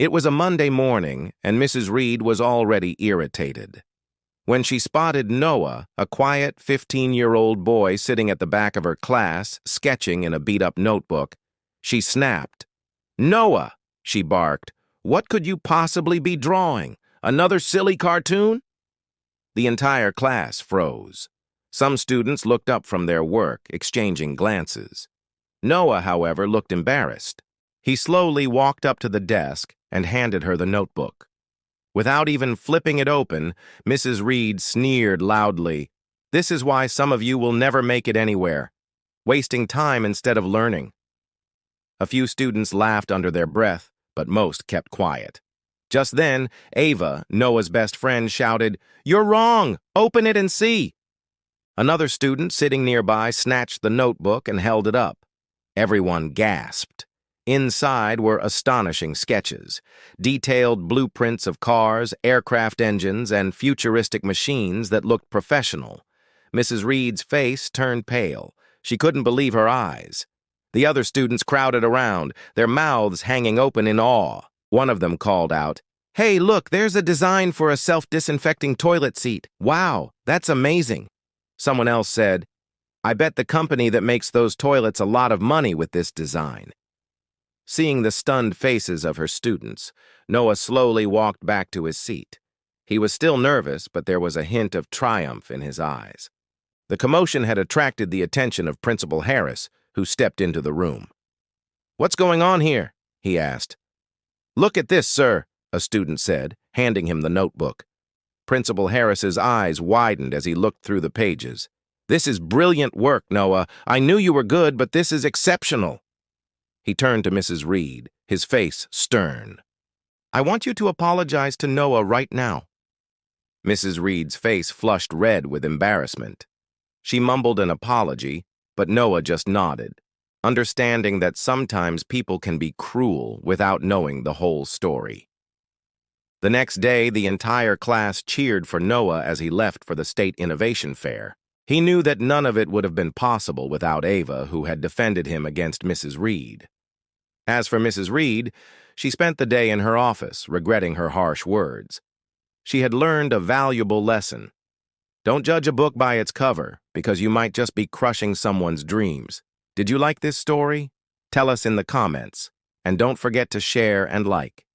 It was a Monday morning, and Mrs. Reed was already irritated. When she spotted Noah, a quiet 15-year-old boy sitting at the back of her class, sketching in a beat-up notebook, she snapped. "Noah," she barked, "what could you possibly be drawing? Another silly cartoon?" The entire class froze. Some students looked up from their work, exchanging glances. Noah, however, looked embarrassed. He slowly walked up to the desk and handed her the notebook. Without even flipping it open, Mrs. Reed sneered loudly, "This is why some of you will never make it anywhere. Wasting time instead of learning." A few students laughed under their breath, but most kept quiet. Just then, Ava, Noah's best friend, shouted, "You're wrong! Open it and see!" Another student sitting nearby snatched the notebook and held it up. Everyone gasped. Inside were astonishing sketches, detailed blueprints of cars, aircraft engines, and futuristic machines that looked professional. Mrs. Reed's face turned pale. She couldn't believe her eyes. The other students crowded around, their mouths hanging open in awe. One of them called out, "Hey, look, there's a design for a self-disinfecting toilet seat. Wow, that's amazing." Someone else said, "I bet the company that makes those toilets a lot of money with this design." Seeing the stunned faces of her students, Noah slowly walked back to his seat. He was still nervous, but there was a hint of triumph in his eyes. The commotion had attracted the attention of Principal Harris, who stepped into the room. "What's going on here?" he asked. "Look at this, sir," a student said, handing him the notebook. Principal Harris's eyes widened as he looked through the pages. "This is brilliant work, Noah. I knew you were good, but this is exceptional." He turned to Mrs. Reed, his face stern. "I want you to apologize to Noah right now." Mrs. Reed's face flushed red with embarrassment. She mumbled an apology, but Noah just nodded, understanding that sometimes people can be cruel without knowing the whole story. The next day, the entire class cheered for Noah as he left for the State Innovation Fair. He knew that none of it would have been possible without Ava, who had defended him against Mrs. Reed. As for Mrs. Reed, she spent the day in her office, regretting her harsh words. She had learned a valuable lesson. Don't judge a book by its cover, because you might just be crushing someone's dreams. Did you like this story? Tell us in the comments, and don't forget to share and like.